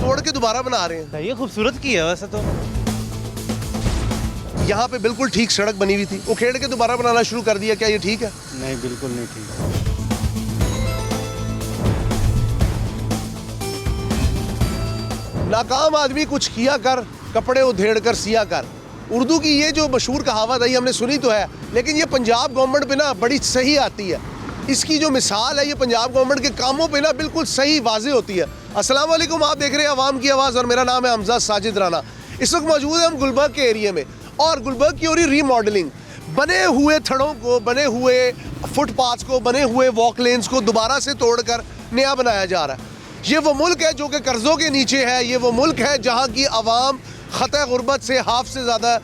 तोड़ के दोबारा बना रहे हैं। ये खूबसूरत की है वैसे तो। यहाँ पे बिल्कुल ठीक सड़क बनी हुई थी, उखेड़ के दोबारा बनाना शुरू कर दिया, क्या ये ठीक है? नहीं, बिल्कुल नहीं ठीक। नाकाम आदमी कुछ किया कर, कपड़े उधेड़ कर सिया कर। उर्दू की ये जो मशहूर कहावत है, ये हमने सुनी तो है, लेकिन ये पंजाब गवर्नमेंट पे ना बड़ी सही आती है। इसकी जो मिसाल है ये पंजाब गवर्नमेंट के कामों पे ना बिल्कुल सही वाज़े होती है। अस्सलाम वालेकुम, आप देख रहे हैं अवाम की आवाज़ और मेरा नाम है हमजा साजिद राना। इस वक्त मौजूद है हम गुलबर्ग के एरिया में और गुलबर्ग की हो रही रीमॉडलिंग। बने हुए थड़ों को, बने हुए फुटपाथ्स को, बने हुए वॉक लेन्स को दोबारा से तोड़कर नया बनाया जा रहा है। ये वो मुल्क है जो कि कर्ज़ों के नीचे है, ये वो मुल्क है जहाँ की आवाम ख़तः गुर्बत से हाफ से ज़्यादा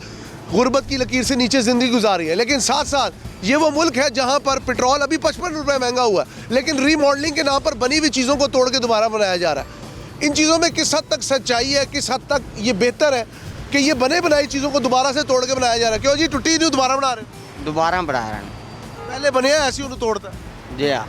गुर्बत की लकीर से नीचे ज़िंदगी गुजारी है। लेकिन साथ साथ ये वो मुल्क है जहाँ पर पेट्रोल अभी 55 रुपये महंगा हुआ है, लेकिन रीमॉडलिंग के नाम पर बनी हुई चीज़ों को तोड़ के दोबारा बनाया जा रहा है। इन चीज़ों में किस हद तक सच्चाई है, किस हद तक ये बेहतर है कि ये बने बनाई चीज़ों को दोबारा से तोड़ के बनाया जा रहा है? क्यों जी, टूटी नहीं दोबारा बना रहे? दोबारा बढ़ा रहे हैं पहले बने हैं ऐसी उन्हें तोड़ता है। जी हाँ।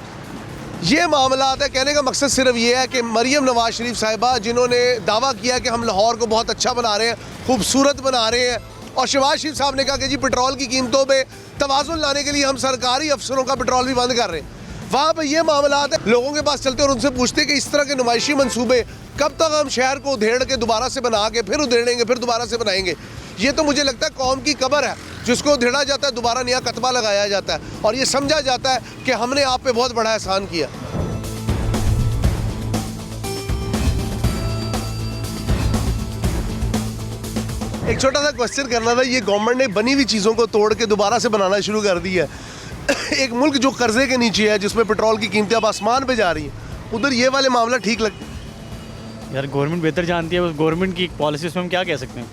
ये मामला है। कहने का मकसद सिर्फ ये है कि मरियम नवाज शरीफ साहिबा जिन्होंने दावा किया कि हम लाहौर को बहुत अच्छा बना रहे हैं, खूबसूरत बना रहे हैं, और शहबाज शरीफ साहब ने कहा कि जी पेट्रोल की कीमतों पे तवाज़ुन लाने के लिए हम सरकारी अफसरों का पेट्रोल भी बंद कर रहे हैं। वहाँ पे ये मामला है, लोगों के पास चलते और उनसे पूछते कि इस तरह के नुमाइशी मंसूबे कब तक हम शहर को उधेड़ के दोबारा से बना के फिर उधेड़ेंगे, फिर दोबारा से बनाएंगे? ये तो मुझे लगता है कौम की कब्र है जिसको उधेड़ा जाता है, दोबारा नया कतबा लगाया जाता है और ये समझा जाता है कि हमने आप पे बहुत बड़ा एहसान किया। एक छोटा सा क्वेश्चन करना था, ये गवर्नमेंट ने बनी हुई चीज़ों को तोड़ के दोबारा से बनाना शुरू कर दिया है। एक मुल्क जो कर्जे के नीचे है, जिसमें पेट्रोल की कीमतें अब आसमान पे जा रही हैं, उधर ये वाले मामला ठीक लगते हैं? यार गवर्नमेंट बेहतर जानती है, उस गवर्नमेंट की पॉलिसी में हम क्या कह सकते हैं?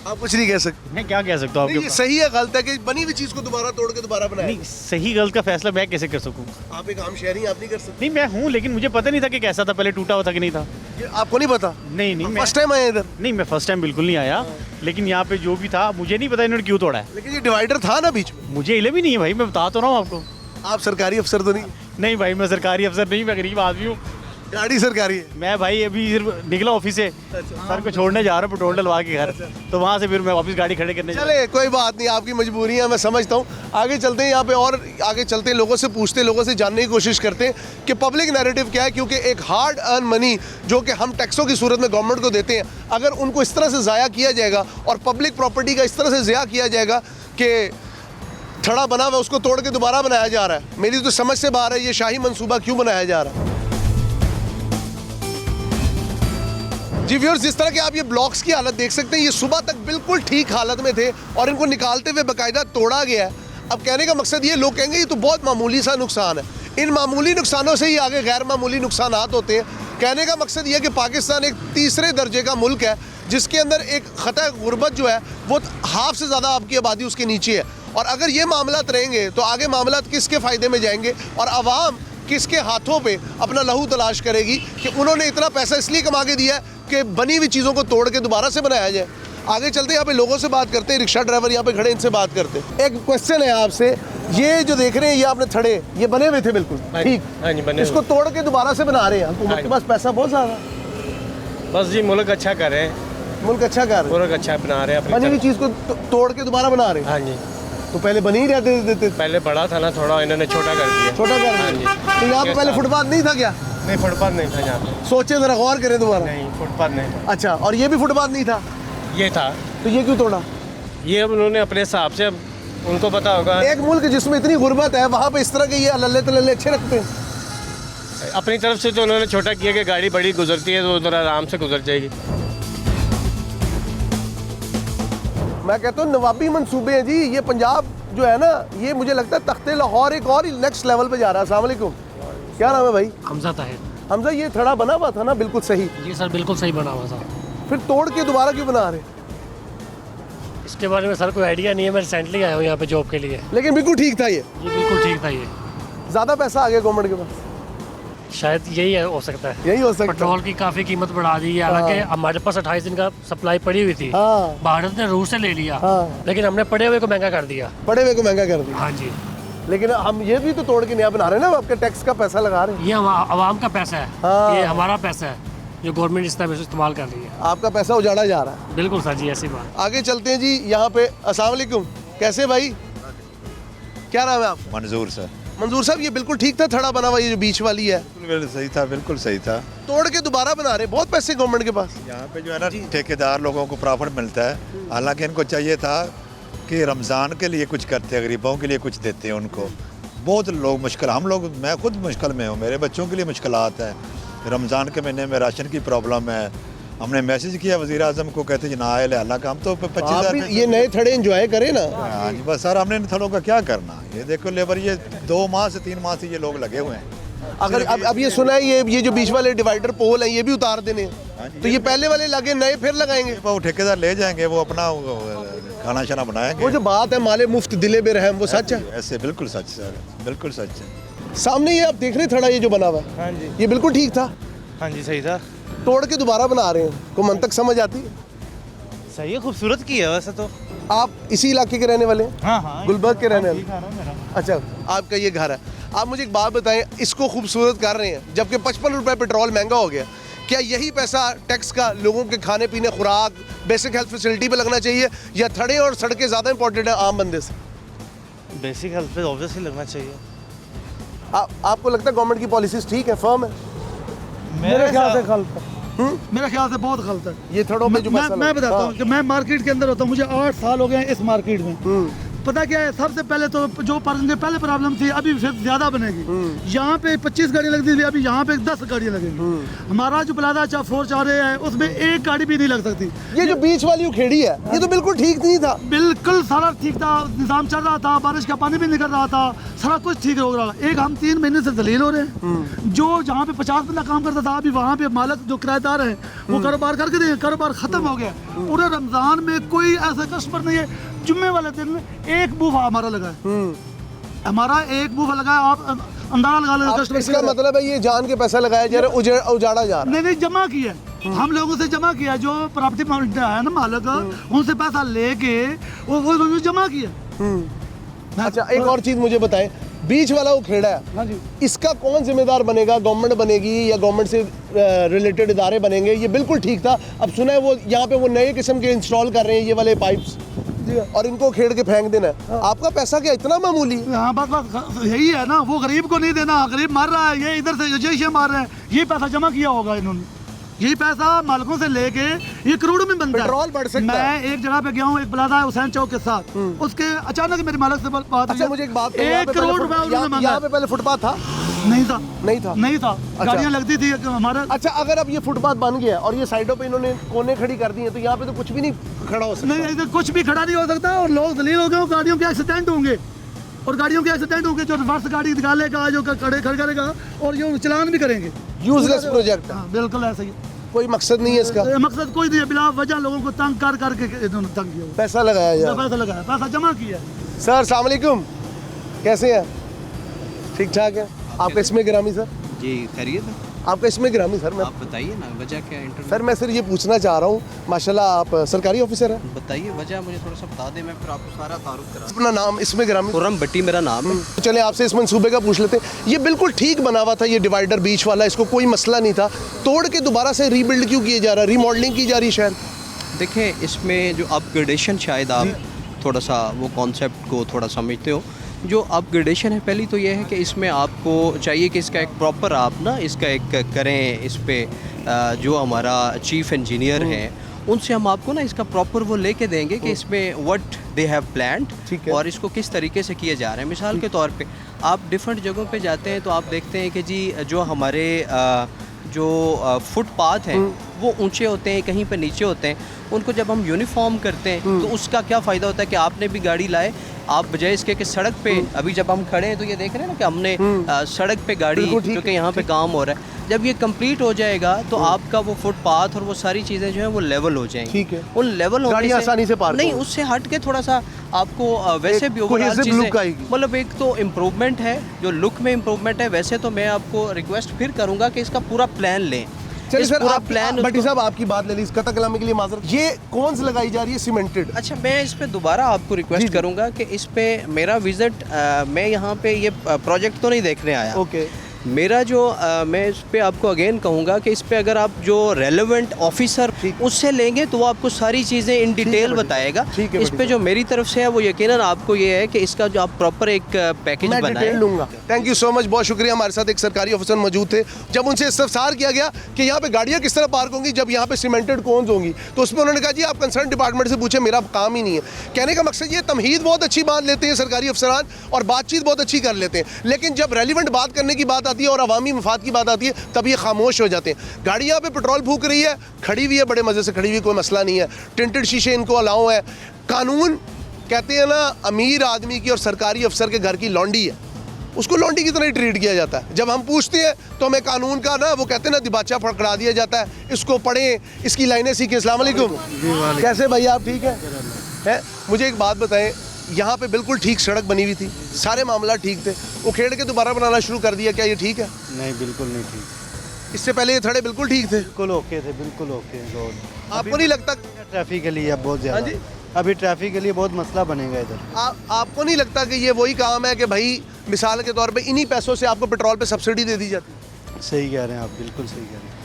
आप कुछ नहीं कह सकते। मैं क्या कह सकता हूँ नहीं, ये आपके? सही है गलत है कि बनी हुई चीज़ को दोबारा तोड़ के दोबारा बनाया? नहीं, सही गलत का फैसला मैं कैसे कर सकूँ? आप एक आम शहरी, आप नहीं कर सकते? नहीं, मैं हूँ, लेकिन मुझे पता नहीं था कि कैसा था, पहले टूटा हुआ था कि नहीं था। ये आपको नहीं पता? नहीं नहीं, फर्स्ट टाइम आए इधर? नहीं, मैं फर्स्ट टाइम बिल्कुल नहीं आया, लेकिन यहाँ पे जो भी था मुझे नहीं पता इन्होंने क्यों तोड़ा है। लेकिन ये डिवाइडर था ना बीच में। मुझे इले भी नहीं है भाई, मैं बता तो रहा हूँ आपको। आप सरकारी अफसर तो नहीं? नहीं भाई, मैं सरकारी अफसर नहीं, मैं गरीब आदमी हूँ। गाड़ी सरकारी है? मैं भाई अभी सिर्फ निकला ऑफिस से, सर को छोड़ने जा रहा हूँ पेट्रोल डलवा के घर, तो वहाँ से फिर मैं वापस गाड़ी खड़े करने जा रहा चले कोई बात नहीं, आपकी मजबूरी है, मैं समझता हूँ। आगे चलते हैं यहाँ पे और आगे चलते हैं, लोगों से पूछते हैं, लोगों से जानने की कोशिश करते हैं कि पब्लिक नैरेटिव क्या है, क्योंकि एक हार्ड अर्न मनी जो कि हम टैक्सों की सूरत में गवर्नमेंट को देते हैं, अगर उनको इस तरह से ज़ाया किया जाएगा और पब्लिक प्रॉपर्टी का इस तरह से ज़ाया किया जाएगा कि थड़ा बना हुआ उसको तोड़ के दोबारा बनाया जा रहा है, मेरी तो समझ से बाहर है ये शाही मंसूबा क्यों बनाया जा रहा है। जी व्यूअर्स, जिस तरह के आप ये ब्लॉक्स की हालत देख सकते हैं, ये सुबह तक बिल्कुल ठीक हालत में थे और इनको निकालते हुए बाकायदा तोड़ा गया है। अब कहने का मकसद ये, लोग कहेंगे ये तो बहुत मामूली सा नुकसान है। इन मामूली नुकसानों से ही आगे गैर मामूली नुकसानात होते हैं। कहने का मकसद ये है कि पाकिस्तान एक तीसरे दर्जे का मुल्क है जिसके अंदर एक ख़तः गुर्बत जो है वो हाफ से ज़्यादा आपकी आबादी उसके नीचे है, और अगर ये मामलात रहेंगे तो आगे मामलात किसके फ़ायदे में जाएंगे और आवाम किसके हाथों पे अपना लहू तलाश करेगी कि उन्होंने इतना पैसा इसलिए कमा के दिया है कि बनी हुई चीज़ों को तोड़ के दोबारा से बनाया जाए। आगे चलते यहाँ पे लोगों से बात करते हैं, रिक्शा ड्राइवर यहाँ पे खड़े, इनसे बात करते हैं। एक क्वेश्चन है आपसे, ये जो देख रहे हैं ये आपने थड़े ये बने हुए थे बिल्कुल ठीक, इसको तोड़ के दोबारा से बना रहे हैं, हुकूमत के पास पैसा बहुत ज़्यादा, बस जी मुल्क अच्छा कर रहे हैं, मुल्क अच्छा कर रहे हैं, मुल्क अच्छा बना रहे हैं बनी हुई चीज़ को तोड़ के दोबारा बना रहे हैं। हाँ जी, तो पहले बनी ही रहते देते, पहले बड़ा था ना, थोड़ा इन्होंने छोटा कर दिया। छोटा कर हाँ दिया। जी। तो यहाँ पे पहले फुटपाथ नहीं था क्या? नहीं, फुटपाथ नहीं था यहाँ पे। सोचे जरा गौर करें दोबारा। नहीं, फुटपाथ नहीं था। अच्छा, और ये भी फुटपाथ नहीं था? ये था। तो ये क्यों तोड़ा? ये अब उन्होंने अपने हिसाब से, अब उनको पता होगा। एक मुल्क जिसमें इतनी गुर्बत है वहाँ पे इस तरह के ये अल्ले तल्ले अच्छे रखते हैं। अपनी तरफ से तो उन्होंने छोटा किया कि गाड़ी बड़ी गुजरती है तो उधर आराम से गुजर जाएगी। मैं कहता हूँ नवाबी मंसूबे हैं जी, ये पंजाब जो है ना, ये मुझे लगता है तख्ते लाहौर एक और नेक्स्ट लेवल पे जा रहा है। अस्सलाम वालेकुम, क्या नाम है भाई? हमजा ताहिर। हमजा, ये थड़ा बना हुआ था ना बिल्कुल सही? जी सर, बिल्कुल सही बना हुआ था। फिर तोड़ के दोबारा क्यों बना रहे? इसके बारे में सर कोई आइडिया नहीं है, मैं रिसेंटली आया हूँ यहाँ पे जॉब के लिए। लेकिन बिल्कुल ठीक था ये? जी बिल्कुल ठीक था ये। ज़्यादा पैसा आ गया गवर्नमेंट के पास? शायद यही हो सकता है, यही हो सकता है। पेट्रोल की काफ़ी कीमत बढ़ा दी है, हालांकि हमारे पास 28 दिन का सप्लाई पड़ी हुई थी। हाँ। भारत ने रूस से ले लिया, हाँ। लेकिन हमने पड़े हुए को महंगा कर दिया। पड़े हुए को महंगा कर दिया। हाँ जी, लेकिन हम ये भी तो तोड़ के नया बना रहे हैं ना, आपके टैक्स का पैसा लगा रहे हैं। ये आवाम का पैसा है, हाँ। ये हमारा पैसा है। जो गवर्नमेंट इस तरह से इस्तेमाल कर रही है। आपका पैसा उजाड़ा जा रहा है। बिल्कुल सर जी, ऐसी बात। आगे चलते हैं जी, यहाँ पे अस्सलाम वालेकुम, कैसे भाई, क्या नाम है आप? मंजूर सर। मंजूर साहब, ये बिल्कुल ठीक था थड़ा बना हुआ ये जो बीच वाली है? बिल्कुल सही था, बिल्कुल सही था। तोड़ के दोबारा बना रहे, बहुत पैसे गवर्नमेंट के पास। यहाँ पे जो है ना ठेकेदार लोगों को प्रॉफिट मिलता है, हालांकि इनको चाहिए था कि रमज़ान के लिए कुछ करते हैं, गरीबों के लिए कुछ देते हैं उनको। बहुत लोग मुश्किल, हम लोग, मैं खुद मुश्किल में हूँ, मेरे बच्चों के लिए मुश्किलात हैं। रमज़ान के महीने में राशन की प्रॉब्लम है। हमने मैसेज किया वज़ीर आज़म को, कहते जी ना आए अल्लाह का, हम तो 25,000 ये नए थड़े एंजॉय करें ना। हाँ जी, बस सर हमने इन थड़ों का क्या करना। ये देखो लेबर, ये 2 माह से 3 माह से ये लोग लगे हुए हैं। अगर अब ये सुना है ये जो बीच वाले डिवाइडर पोल हैं ये भी उतार देने हैं, तो ये पहले वाले लगे, नए फिर लगाएंगे। वो ठेकेदार ले जाएंगे, वो अपना खाना शाना बनाएंगे। वो जो बात है माले मुफ्त दिले बेरहम, वो सच है? ऐसे बिल्कुल सच सर, बिल्कुल सच है। सामने ये आप देख रहे थड़ा ये जो बना हुआ है, हाँ जी, ये बिल्कुल ठीक था, हाँ जी, सही था। तोड़ के दोबारा बना रहे हैं, को मंतक समझ आती है? सही है, खूबसूरत की है वैसे तो। आप इसी इलाके के रहने वाले हैं? हाँ हाँ, गुलबर्ग के रहने वाले? वाले। मेरा अच्छा, आपका ये घर है। आप मुझे एक बात बताएं, इसको खूबसूरत कर रहे हैं जबकि 55 रुपए पेट्रोल महंगा हो गया, क्या यही पैसा टैक्स का लोगों के खाने पीने, खुराक, बेसिक हेल्थ फैसिलिटी पे लगना चाहिए, या थड़े और सड़कें ज़्यादा इंपॉर्टेंट है आम बंदे से? बेसिक हेल्थ पे ऑब्वियसली लगना चाहिए। आपको लगता है गवर्नमेंट की पॉलिसीज ठीक है, फर्म है? मेरे ख्याल से गलत है। मेरे ख्याल से बहुत गलत है। ये थड़ों में जो पैसा मैं बताता हूँ हाँ। कि मैं मार्केट के अंदर होता हूँ, मुझे 8 साल हो गए हैं इस मार्केट में। पता क्या है, सबसे पहले तो जो पहले प्रॉब्लम थी, अभी फिर ज्यादा बनेगी। यहाँ पे 25 गाड़ियाँ लगती थी, अभी यहाँ पे 10 गाड़ियाँ लगेंगी। हमारा जो प्लाजा 4 है उसमें एक गाड़ी भी नहीं लग सकती। ये जो बीच वाली उखेड़ी है, ये तो बिल्कुल ठीक नहीं था। बिल्कुल सारा ठीक था, निज़ाम चल रहा था, बारिश का पानी भी निकल रहा था, सारा कुछ ठीक हो रहा। एक हम 3 महीने से दलील हो रहे हैं। जो जहाँ पे 50 बंदा काम करता था, अभी वहाँ पे मालिक जो किराएदार है वो कारोबार करके देंगे, कारोबार खत्म हो गया। पूरे रमजान में कोई ऐसा कस्टमर नहीं है। जुम्मे वाले दिन एक बूफा हमारा लगा है, हमारा एक बूफा लगा है। आप अंदाजा लगा लो कस्टमर। इसका मतलब है ये जान के पैसा लगाया जा रहा है, उजाड़ा जा रहा है। नहीं, जमा किया, हम लोगों से जमा किया, जो प्रॉपर्टी है ना मालिक, उनसे पैसा लेके वो जमा किया। अच्छा, एक और चीज मुझे बताएं, बीच वाला उखेड़ा है, हाँ जी, इसका कौन जिम्मेदार बनेगा? गवर्नमेंट बनेगी या गवर्नमेंट से रिलेटेड इदारे बनेंगे? ये बिल्कुल ठीक था, अब सुना है वो यहाँ पे वो नए किस्म के इंस्टॉल कर रहे हैं ये वाले पाइप्स, और इनको खेड़ के फेंक देना है। आपका पैसा क्या इतना मामूली? हाँ बस यही है ना, वो गरीब को नहीं देना, गरीब मार रहा है, ये इधर से जैसे मार रहे हैं। ये पैसा जमा किया होगा इन्होंने, यही पैसा मालिकों से लेके ये करोड़ों में बनता है। पेट्रोल बढ़ सकता है। मैं एक जगह पे गया हूँ, एक प्लाजा है हुसैन चौक के साथ, उसके अचानक मेरे मालिक से बात अच्छा, मुझे एक बात 1 करोड़ रुपया उन्होंने मांगा। यहाँ पे पहले फुटपाथ था? नहीं था, नहीं था। गाड़ियाँ लगती थी हमारा। अच्छा, अगर अब ये फुटपाथ बन गया और ये साइडों पे इन्होंने कोने खड़ी कर दी है, तो यहाँ पे तो कुछ भी नहीं खड़ा हो सकता। नहीं, इधर कुछ भी खड़ा नहीं हो सकता, और लोग दलील हो गए, गाड़ियों के एक्सीडेंट होंगे, और गाड़ियों के एक्सीडेंट होंगे। जो रिवर्स गाड़ी निकालेगा, जो खड़े करेगा, और ये चलान भी करेंगे। यूजलेस प्रोजेक्ट है, हाँ, बिल्कुल ऐसा ही। कोई मकसद नहीं है इसका, मकसद कोई नहीं है, बिला वजह लोगों को तंग कर करके इन्होंने तंग किया, पैसा लगाया जाए। पैसा लगाया, पैसा जमा किया। सर अस्सलाम वालेकुम, कैसे हैं? ठीक ठाक है। आपका इसमें गिरामी सर? जी खैरियत है। आपका इसमें गिरामी सर? मैं आप बताइए ना वजह क्या है इंटरव्यू। सर मैं सर ये पूछना चाह रहा हूँ, माशाल्लाह आप सरकारी ऑफिसर हैं, बताइए वजह, मुझे थोड़ा सा बता दें, मैं फिर आपको सारा तारुफ करा। अपना नाम इसमें गिरामी? खुर्रम भट्टी मेरा नाम है। तो चले आपसे इस मंसूबे का पूछ लेते हैं। ये बिल्कुल ठीक बना हुआ था ये डिवाइडर बीच वाला, इसको कोई मसला नहीं था, तोड़ के दोबारा से रीबिल्ड क्यों किया जा रहा है, रीमॉडलिंग की जा रही है शायद? देखें, इसमें जो अपग्रेडेशन, शायद आप थोड़ा सा वो कॉन्सेप्ट को थोड़ा समझते हो। जो अपग्रेडेशन है, पहली तो ये है कि इसमें आपको चाहिए कि इसका एक प्रॉपर आप ना इसका एक करें, इस पे जो हमारा चीफ इंजीनियर हैं उनसे हम आपको ना इसका प्रॉपर वो लेके देंगे कि इसमें व्हाट दे हैव प्लान्ड और इसको किस तरीके से किए जा रहे हैं। मिसाल के तौर पे आप डिफरेंट जगहों पे जाते हैं तो आप देखते हैं कि जी जो हमारे जो फुटपाथ हैं वो ऊंचे होते हैं, कहीं पे नीचे होते हैं। उनको जब हम यूनिफॉर्म करते हैं तो उसका क्या फ़ायदा होता है कि आपने भी गाड़ी लाए, आप बजाय इसके कि सड़क पे अभी जब हम खड़े हैं तो ये देख रहे हैं ना कि हमने सड़क पे गाड़ी, जो कि यहाँ पे काम हो रहा है, जब ये कंप्लीट हो जाएगा तो आपका वो फुटपाथ और वो सारी चीज़ें जो हैं वो लेवल हो जाएंगी। ठीक है, उन लेवल होने से आसानी से पार नहीं, उससे हट के थोड़ा सा आपको वैसे भी ओवरऑल चीज़ें, मतलब एक तो इम्प्रूवमेंट है, जो लुक में इम्प्रूवमेंट है। वैसे तो मैं आपको रिक्वेस्ट फिर करूँगा कि इसका पूरा प्लान लें। चलिए सर, पूरा आप प्लान भट्टी साहब आपकी बात ले ली, इस कथा कलामी के लिए माजरत। ये कौन सी लगाई जा रही है? सीमेंटेड? अच्छा, मैं इस पे दोबारा आपको रिक्वेस्ट करूंगा कि इस पे मेरा विजिट, मैं यहाँ पे ये प्रोजेक्ट तो नहीं देखने आया। ओके, मेरा जो मैं इस पे आपको अगेन कहूँगा कि इस पे अगर आप जो रेलेवेंट ऑफिसर उससे लेंगे तो वो आपको सारी चीज़ें इन डिटेल बताएगा। इस पे जो मेरी तरफ से है वो यकीनन आपको ये है कि इसका जो आप प्रॉपर एक पैकेज मैं बनाएं। डिटेल लूंगा। थैंक यू सो मच, बहुत शुक्रिया। हमारे साथ एक सरकारी ऑफिसर मौजूद थे। जब उनसे इस्तफसार किया गया कि यहाँ पे गाड़ियाँ किस तरह पार्क होंगी जब यहाँ पे सीमेंटेड कोन्स होंगी, तो उसमें उन्होंने कहा जी आप कंसर्न डिपार्टमेंट से पूछे, मेरा काम ही नहीं है। कहने का मकसद ये तमहीद बहुत अच्छी बात लेते हैं सरकारी अफसरान और बातचीत बहुत अच्छी कर लेते हैं, लेकिन जब रेलिवेंट बात करने की बात आती है और अवामी मफाद की बात आती है तब ये खामोश हो जाते हैं। गाड़ी यहाँ पे पेट्रोल फूक रही है, खड़ी हुई है, बड़े मज़े से खड़ी हुई, कोई मसला नहीं है, टिंटेड शीशे इनको अलाउ है। कानून कहते हैं ना अमीर आदमी की और सरकारी अफसर के घर की लौंडी है, उसको लौंडी की तरह ही ट्रीट किया जाता है। जब हम पूछते हैं तो हमें कानून का ना वो कहते हैं ना दिबाचा पकड़ा दिया जाता है, इसको पढ़ें, इसकी लाइनें सीखें। अस्सलाम वालेकुम, कैसे भाई आप ठीक है? मुझे एक बात बताएं, यहाँ पे बिल्कुल ठीक सड़क बनी हुई थी, सारे मामला ठीक थे, उखेड़ के दोबारा बनाना शुरू कर दिया, क्या ये ठीक है? नहीं, बिल्कुल नहीं ठीक। इससे पहले ये थड़े बिल्कुल ठीक थे? बिल्कुल ओके थे, बिल्कुल ओके रोड। आपको नहीं लगता ट्रैफिक के लिए अब बहुत हाँ जी? ज़्यादा, अभी ट्रैफिक के लिए बहुत मसला बनेगा इधर। आपको नहीं लगता कि ये वही काम है कि भाई मिसाल के तौर पे इन्हीं पैसों से आपको पेट्रोल पे सब्सिडी दे दी जाती है? सही कह रहे हैं आप, बिल्कुल सही कह रहे हैं।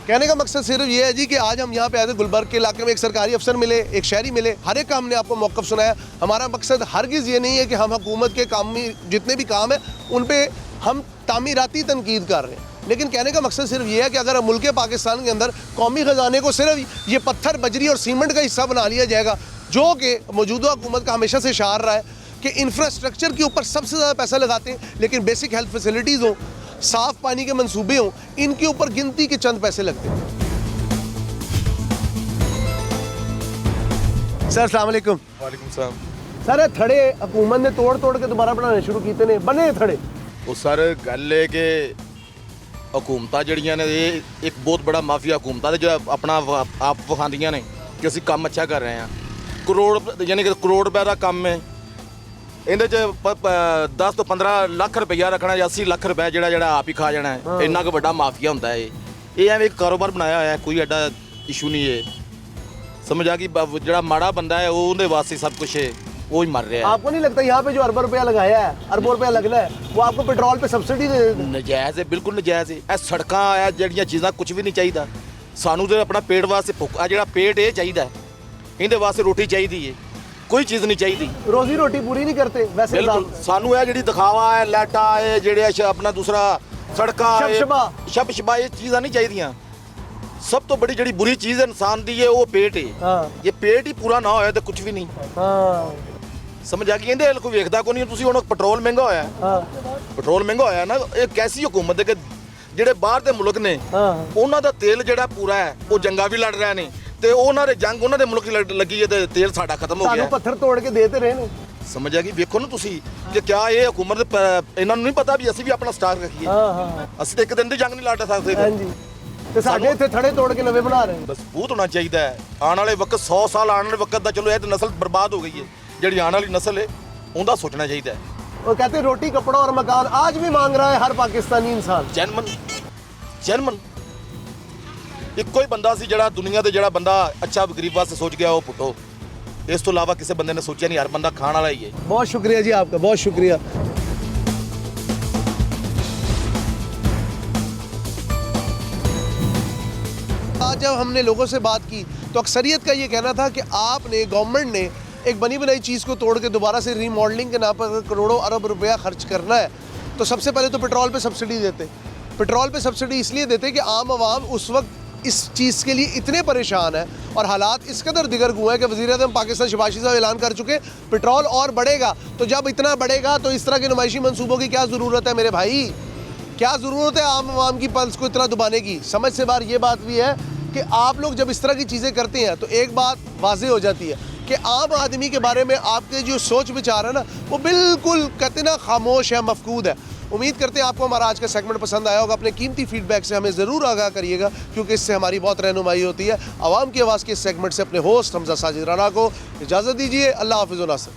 कहने का मकसद सिर्फ ये है जी कि आज हम यहाँ पे आए थे, गुलबर्ग के इलाके में एक सरकारी अफसर मिले, एक शहरी मिले, हर एक का हमने आपको मौक़िफ़ सुनाया। हमारा मकसद हरगिज़ ये नहीं है कि हम हुकूमत के काम में जितने भी काम हैं उन पे हम तामीराती तनकीद कर रहे हैं, लेकिन कहने का मकसद सिर्फ ये है कि अगर मुल्क पाकिस्तान के अंदर कौमी ख़जाने को सिर्फ ये पत्थर, बजरी और सीमेंट का हिस्सा बना लिया जाएगा, जो कि मौजूदा हुकूमत का हमेशा से शार रहा है कि इंफ्रास्ट्रक्चर के ऊपर सबसे ज़्यादा पैसा लगाते हैं, लेकिन बेसिक हेल्थ फैसिलिटीज़ हों, साफ़ पानी के मंसूबे हों, इनके ऊपर गिनती के चंद पैसे लगते हैं। सर अस्सलाम वालेकुम। वालेकुम सलाम। सर ये थड़े हुकूमत ने तोड़ तोड़ के दोबारा बनाने शुरू किए ने, बने थड़े? ਉਹ ਸਰ ਗੱਲ ਹੈ ਕਿ ਹਕੂਮਤਾਂ ਜਿਹੜੀਆਂ ਨੇ ਇਹ ਇੱਕ ਬਹੁਤ ਬੜਾ ਮਾਫੀਆ ਹਕੂਮਤਾਂ ਦੇ ਜਿਹੜਾ ਆਪਣਾ ਆਪ ਵਿਖਾਉਂਦੀਆਂ ਨੇ ਕਿ ਅਸੀਂ ਕੰਮ ਅੱਛਾ ਕਰ ਰਹੇ ਹਾਂ। ਕਰੋੜ ਯਾਨੀ ਕਿ ਕਰੋੜ ਰੁਪਏ ਦਾ ਕੰਮ ਹੈ, ਇਹਦੇ 'ਚ 10 ਤੋਂ 15 ਲੱਖ ਰੁਪਈਆ ਰੱਖਣਾ ਜਾਂ 80 ਲੱਖ ਰੁਪਏ ਜਿਹੜਾ ਆਪ ਹੀ ਖਾ ਜਾਣਾ ਹੈ। ਇੰਨਾ ਕੁ ਵੱਡਾ ਮਾਫੀਆ ਹੁੰਦਾ ਹੈ ਇਹ ਐਵੇਂ ਇੱਕ ਕਾਰੋਬਾਰ ਬਣਾਇਆ ਹੋਇਆ, ਕੋਈ ਐਡਾ ਇਸ਼ੂ नहीं है। समझ आ गई, ਜਿਹੜਾ ਮਾੜਾ ਬੰਦਾ है ਉਹਦੇ ਵਾਸਤੇ सब कुछ है वो ही मर रहा है। आपको नहीं लगता यहाँ पे जो अरबों रुपया लगाया है, अरबों रुपया लगना है, वो आपको पेट्रोल पे सब्सिडी दे देते? नजायज़ है, बिल्कुल नजायज़ है। ਇਹ ਸੜਕਾਂ ਆ ਜਿਹੜੀਆਂ ਚੀਜ਼ਾਂ ਕੁਝ ਵੀ ਨਹੀਂ ਚਾਹੀਦਾ ਸਾਨੂੰ, ਤੇ ਆਪਣਾ ਪੇਟ ਵਾਸਤੇ ਭੁੱਖ ਆ ਜਿਹੜਾ ਪੇਟ ਇਹ ਚਾਹੀਦਾ, ਇਹਦੇ ਵਾਸਤੇ ਰੋਟੀ ਚਾਹੀਦੀ ਹੈ, ਕੋਈ ਚੀਜ਼ ਨਹੀਂ ਚਾਹੀਦੀ। रोजी रोटी पूरी नहीं करते वैसे? ਬਿਲਕੁਲ ਸਾਨੂੰ ਇਹ ਜਿਹੜੀ ਦਿਖਾਵਾ ਹੈ, ਲਾਟਾ ਹੈ, ਜਿਹੜੇ ਆਪਣਾ ਦੂਸਰਾ ਸੜਕਾਂ ਸ਼ਬਸ਼ਬਾ ਇਹ ਚੀਜ਼ਾਂ ਨਹੀਂ ਚਾਹੀਦੀਆਂ। ਸਭ ਤੋਂ ਬੜੀ ਜਿਹੜੀ ਬੁਰੀ ਚੀਜ਼ ਇਨਸਾਨ ਦੀ ਹੈ ਉਹ ਪੇਟ ਹੈ। ਇਹ ਪੇਟ ਹੀ ਪੂਰਾ ਨਾ ਹੋਇਆ ਤਾਂ ਕੁਝ ਵੀ ਨਹੀਂ। ਸਮਝ ਆ ਗਈ? ਇਹਦੇ ਕੋਈ ਵੇਖਦਾ ਕੋਈ ਨਹੀਂ। ਤੁਸੀਂ ਹੁਣ ਪੈਟਰੋਲ ਮਹਿੰਗਾ ਹੋਇਆ, ਪੈਟਰੋਲ ਮਹਿੰਗਾ ਹੋਇਆ ਨਾ, ਇਹ ਕੈਸੀ ਹੁਕੂਮਤ ਹੈ ਕਿ ਜਿਹੜੇ ਬਾਹਰ ਦੇ ਮੁਲਕ ਨੇ ਉਹਨਾਂ ਦਾ ਤੇਲ ਜਿਹੜਾ ਪੂਰਾ ਹੈ ਉਹ ਜੰਗਾਂ ਵੀ ਲੜ ਰਹੇ ਨੇ, ਤੇ ਉਹਨਾਂ ਦੇ ਜੰਗ ਉਹਨਾਂ ਦੇ ਮੁਲਕ ਲੱਗੀ ਹੈ ਤੇ ਤੇਲ ਸਾਡਾ ਖਤਮ ਹੋ ਗਿਆ। पत्थर तोड़ के देते रहे ने। ਸਮਝ ਆ ਗਈ? ਵੇਖੋ ਨਾ ਤੁਸੀਂ ਕਿ ਕਿਆ ਇਹ ਹੁਕੂਮਤ ਇਹਨਾਂ ਨੂੰ ਨਹੀਂ ਪਤਾ ਵੀ ਅਸੀਂ ਵੀ ਆਪਣਾ ਸਟਾਕ ਰੱਖੀਏ। ਅਸੀਂ ਤਾਂ ਇੱਕ ਦਿਨ ਦੀ ਜੰਗ ਨਹੀਂ ਲੜ ਸਕਦੇ। ਹਾਂਜੀ, ਤੇ ਸਾਡੇ ਇੱਥੇ ਥੜੇ ਤੋੜ ਕੇ ਨਵੇਂ ਬਣਾ ਰਹੇ ਨੇ। ਬਸ ਬਹੁਤ ਹੋਣਾ ਚਾਹੀਦਾ ਹੈ। ਆਉਣ ਵਾਲੇ ਵਕਤ 100 ਸਾਲ ਆਉਣ ਵਾਲੇ ਵਕਤ ਦਾ, ਚਲੋ ਇਹ ਤਾਂ ਨਸਲ ਬਰਬਾਦ ਹੋ ਗਈ ਹੈ, ਜਿਹੜੀ ਆਉਣ ਵਾਲੀ ਨਸਲ ਹੈ ਉਹਦਾ ਸੋਚਣਾ ਚਾਹੀਦਾ ਹੈ। वो कहते हैं रोटी कपड़ा और मकान आज भी मांग रहा है हर पाकिस्तानी इंसान। ਜਨਮਨ ਇੱਕੋ ਹੀ ਬੰਦਾ ਸੀ ਜਿਹੜਾ ਦੁਨੀਆ ਤੇ ਜਿਹੜਾ ਬੰਦਾ ਅੱਛਾ ਗਰੀਬ ਵਾਸਤੇ ਸੋਚ ਗਿਆ ਉਹ ਪੁੱਟੋ। ਇਸ ਤੋਂ ਇਲਾਵਾ ਕਿਸੇ ਬੰਦੇ ਨੇ ਸੋਚਿਆ ਨਹੀਂ। ਹਰ ਬੰਦਾ ਖਾਣ ਵਾਲਾ ਹੀ ਹੈ। बहुत शुक्रिया जी आपका, बहुत शुक्रिया। आज जब हमने लोगों से बात की तो अक्सरियत का ये कहना था कि आपने, गवर्नमेंट ने एक बनी बनाई चीज़ को तोड़ के दोबारा से रीमॉडलिंग के नाम पर करोड़ों अरब रुपया खर्च करना है तो सबसे पहले तो पेट्रोल पे सब्सिडी देते। पेट्रोल पे सब्सिडी इसलिए देते कि आम आवाम उस वक्त इस चीज़ के लिए इतने परेशान है और हालात इस कदर दिगर हुए हैं कि वज़ीर-ए-आज़म पाकिस्तान शहबाज शरीफ साहब ऐलान कर चुके पेट्रोल और बढ़ेगा। तो जब इतना बढ़ेगा तो इस तरह के नुमाइशी मंसूबों की क्या ज़रूरत है मेरे भाई? क्या ज़रूरत है आम आवाम की पल्स को इतना दबाने की? समझ से बाहर ये बात भी है कि आप लोग जब इस तरह की चीज़ें करते हैं तो एक बात वाज़ेह हो जाती है कि आम आदमी के बारे में आपके जो सोच विचार है ना वो बिल्कुल कहते ना खामोश है, मफकूद है। उम्मीद करते हैं आपको हमारा आज का सेगमेंट पसंद आया होगा। अपने कीमती फीडबैक से हमें ज़रूर आगाह करिएगा क्योंकि इससे हमारी बहुत रहनुमाई होती है। आवाम की आवाज़ के इस सेगमेंट से अपने होस्ट हमजा साजिद राना को इजाज़त दीजिए। अल्लाह हाफ़िज़ व नासिर।